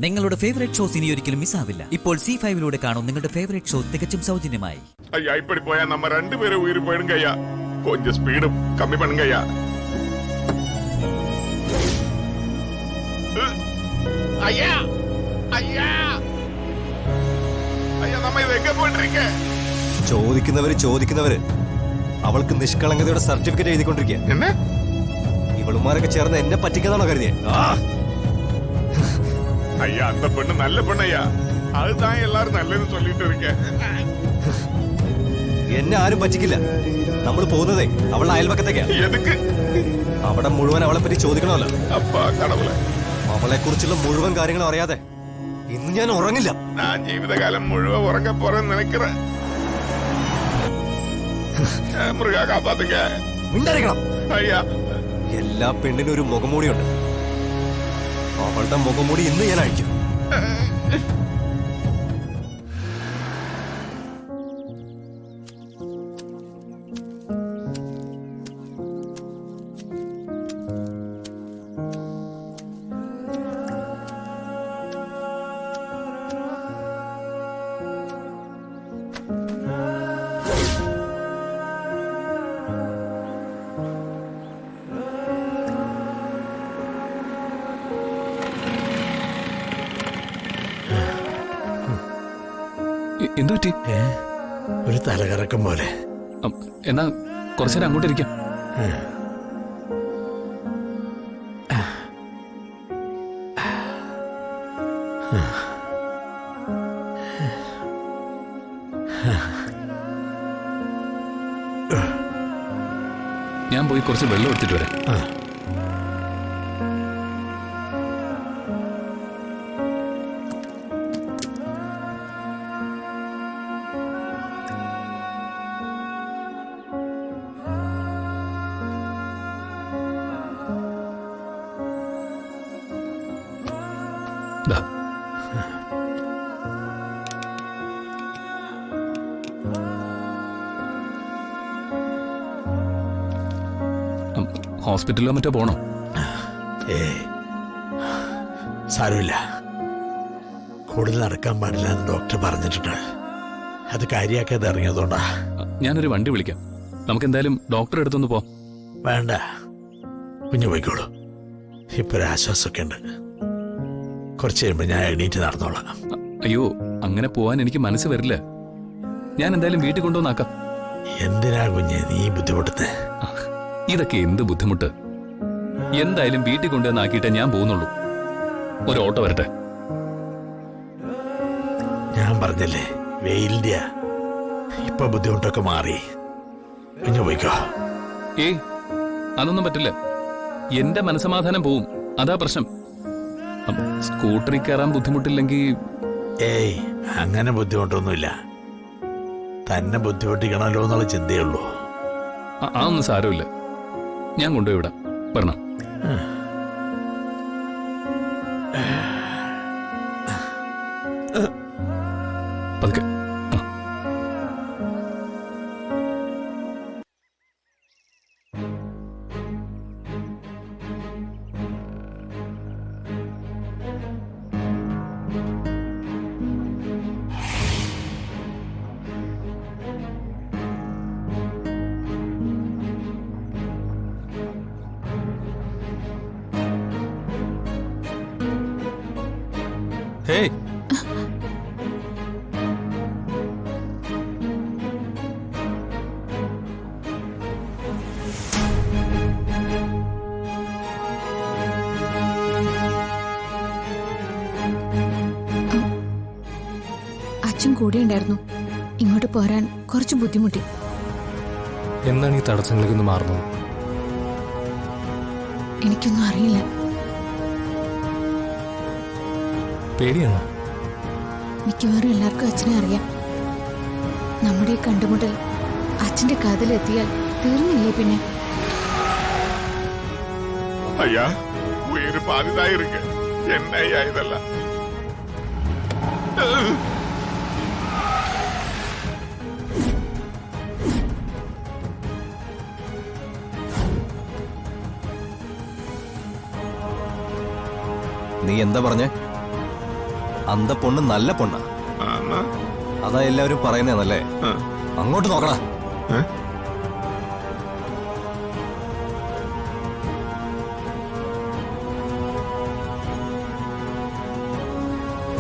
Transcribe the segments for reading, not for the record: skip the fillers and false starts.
നിങ്ങളുടെ favourite shows ഇനി ഒരിക്കലും മിസ്സാവില്ല. ഇപ്പോൾ C5 കാണും നിങ്ങളുടെ ഫേവറേറ്റ് ഷോ തികച്ചും സൗജന്യമായി. ஐயா இப்படி போயா நம்ம 2 பேரும் உயிர் போயிடுங்க ஐயா. கொஞ்சம் ஸ்பீடு கம்மி பண்ணுங்க ஐயா. ஐயா ஐயா ஐயா நம்ம ഇത് എങ്ങ പോയിട്ടിരിക്ക? ചോദിക്കുന്നവര് അവൾക്ക് നിഷ്കളങ്കതയുടെ സർട്ടിഫിക്കറ്റ് എഴുതിക്കൊണ്ടിരിക്കുക. என்ன ഇവളുമാരൊക്കെ ചേർന്ന് എന്നെ പറ്റിക്കാന്നാണോ കരുതിയെ? ஐயா அந்த பெண்ணு நல்ல பெண்ணையா, அதுதான் எல்லாரும் நல்லதுன்னு சொல்லிட்டு இருக்கேன். എന്നെ ആരും പറ്റിക്കില്ല. നമ്മൾ പോകുന്നതേ അവളുടെ അയൽവക്കത്തേക്കാ. എതുക്ക്? അവിടെ മുഴുവൻ അവളെ പറ്റി ചോദിക്കണമല്ലോ. അപ്പാ കടവുളെ, അവളെ കുറിച്ചുള്ള മുഴുവൻ കാര്യങ്ങളും അറിയാതെ ഇന്ന് ഞാൻ ഉറങ്ങില്ല. ഞാൻ ജീവിതകാലം മുഴുവൻ ഉറങ്ങ പോറെന്ന് നിனைக்கிறேன். മൃഗ കാപ്പാത്തുക. മിണ്ടായിരിക്കണം. അയ്യാ, എല്ലാ പെണ്ണിനും ഒരു മുഖംമൂടിയുണ്ട്. അവളുടെ മുഖംമൂടി ഇന്ന് ഞാൻ അഴിക്കും. എന്തുപറ്റി? ഒരു തലകറക്കം പോലെ. എന്നാ കുറച്ചേരം അങ്ങോട്ട് ഇരിക്കാം. ഞാൻ പോയി കുറച്ച് വെള്ളം എടുത്തിട്ട് വരാം. ദാ. ഹോസ്പിറ്റലിലോ മറ്റോ പോണോ? സാരമില്ല, കൂടുതൽ നടക്കാൻ പാടില്ല എന്ന് ഡോക്ടർ പറഞ്ഞിട്ടുണ്ട്. അത് കാര്യമാക്കാതെ ഇറങ്ങിയതുകൊണ്ടാ. ഞാനൊരു വണ്ടി വിളിക്കാം. നമുക്ക് എന്തായാലും ഡോക്ടറെ അടുത്തൊന്ന് പോ. വേണ്ട, കുഞ്ഞു പോയിക്കോളൂ. ഇപ്പൊ ഒരു ആശ്വാസമൊക്കെ ഉണ്ട്. കുറച്ച് കഴിയുമ്പോൾ ഞാൻ എണീറ്റ് നടന്നോളാം. അയ്യോ, അങ്ങനെ പോവാൻ എനിക്ക് മനസ്സ് വരില്ല. ഞാൻ എന്തായാലും വീട്ടിൽ കൊണ്ടുവന്നാക്കാം. എന്തിനാ കുഞ്ഞെ നീ ബുദ്ധിമുട്ടുന്നത്? ഇതൊക്കെ എന്ത് ബുദ്ധിമുട്ട്? എന്തായാലും വീട്ടിൽ കൊണ്ടുവന്നാക്കിയിട്ടേ ഞാൻ പോകുന്നുള്ളൂ. ഒരു ഓട്ടോ വരട്ടെ. ഞാൻ പറഞ്ഞല്ലേ, വെയിലിന്റെയാ. ഇപ്പൊ ബുദ്ധിമുട്ടൊക്കെ മാറി. കുഞ്ഞു പോയിക്കോ. ഏയ്, അതൊന്നും പറ്റില്ല. എന്റെ മനസ്സമാധാനം പോവും, അതാ പ്രശ്നം. സ്കൂട്ടറിൽ കയറാൻ ബുദ്ധിമുട്ടില്ലെങ്കിൽ. ഏയ്, അങ്ങനെ ബുദ്ധിമുട്ടൊന്നുമില്ല. തന്നെ ബുദ്ധിമുട്ടിക്കണല്ലോ എന്നുള്ള ചിന്തയുള്ളൂ. ഒന്നും സാരമില്ല. ഞാൻ കൊണ്ടുപോയി വിടാം. പറഞ്ഞോ. പതുക്കെ. ഹേയ്, അച്ഛൻ കൂടെ ഉണ്ടായിരുന്നു. ഇങ്ങോട്ട് പോരാൻ കുറച്ച് ബുദ്ധിമുട്ടി. എന്നാണ് ഈ തടസ്സങ്ങളൊക്കെ ഒന്ന് മാറുന്നത്? എനിക്കൊന്നും അറിയില്ല. പേടിയാണോ? മിക്കവാറും എല്ലാവർക്കും അച്ഛനെ അറിയാം. നമ്മുടെ ഈ കണ്ടുമുട്ടൽ അച്ഛന്റെ കാതിലെത്തിയാൽ തീർന്നില്ലേ പിന്നെ? ஐயா உயிர் பாதிதான் இருக்கு. என்ன ஐயா இதெல்லாம்? നീ എന്താ പറഞ്ഞേ? അന്ത പൊണ്ണ് നല്ല പൊണ്ണ. ആ, എന്നാ? അതാ എല്ലാവരും പറയുന്നതല്ലേ. ആ. അങ്ങോട്ട് നോക്കടാ. ഏ?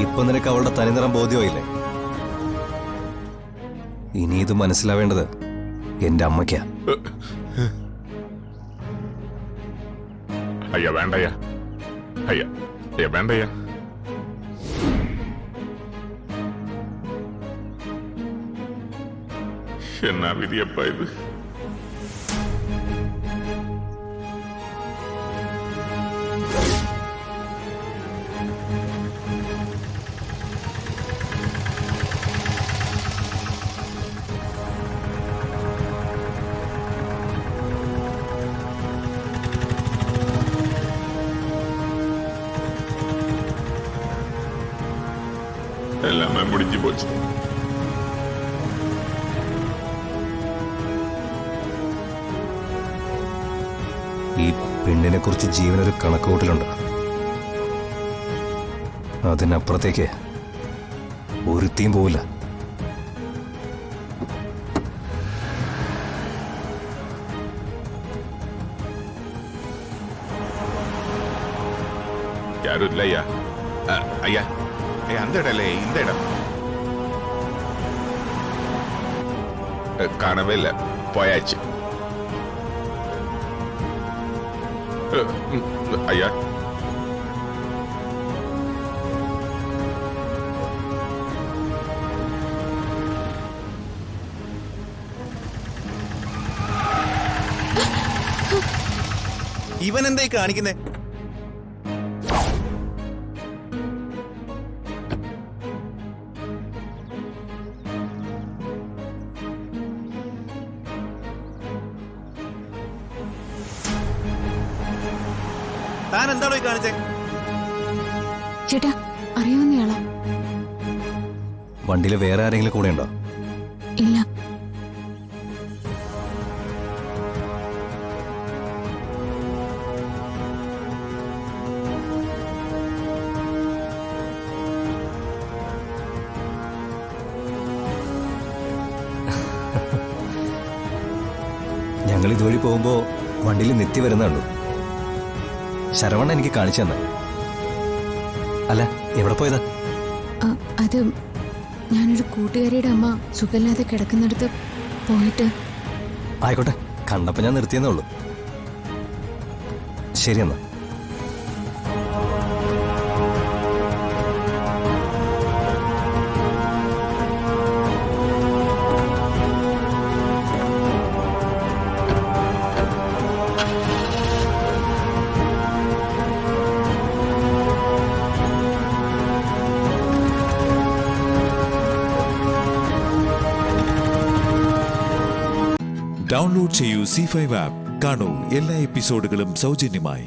ഇപ്പൊ നിനക്ക് അവളുടെ തനിനിറം ബോധ്യമായില്ലേ? ഇനി ഇത് മനസ്സിലാവേണ്ടത് എന്റെ അമ്മയ്ക്കാ. അയ്യ വേണ്ടയ്യ, അയ്യ അയ്യ വേണ്ടയ്യ. എന്നാ വിധിയപ്പ ഇത്. எல்லாமே முடிஞ்சு போச்சு. ഈ പെണ്ണിനെ കുറിച്ച് ജീവനൊരു കണക്കുകൂട്ടലുണ്ട്. അതിനപ്പുറത്തേക്ക് ഒരുത്തിയും പോവില്ല. யாரும் இல்லையா? ஐயா ஐயா, அந்த இடம் இல்லையே, இந்த இடம் காணவே இல்லை, போயாச்சு. ஐயா ഇവൻ എന്തായി കാണിക്കുന്നേ? താൻ എന്താണോ ഈ കാണിച്ചേ? ചേട്ടാ, അറിയാവുന്നയാളാ? വണ്ടിയിൽ വേറെ ആരെങ്കിലും കൂടെ ഉണ്ടോ? ഇല്ല. ഞങ്ങൾ ഇതുവഴി പോകുമ്പോ വണ്ടിയിൽ നിത്തി വരുന്നുണ്ടോ? ശരവണ്ണ എനിക്ക് കാണിച്ചു തന്നെ. അല്ല, എവിടെ പോയതാ? അത് ഞാനൊരു കൂട്ടുകാരിയുടെ അമ്മ സുഖമില്ലാതെ കിടക്കുന്നിടത്ത് പോയിട്ട്. ആയിക്കോട്ടെ, കണ്ടപ്പോ ഞാൻ നിർത്തിയെന്നേ ഉള്ളൂ. ശരിയെന്നാ. ഡൗൺലോഡ് ചെയ്യൂ C5 ആപ്പ്. കാണൂ എല്ലാ എപ്പിസോഡുകളും സൗജന്യമായി.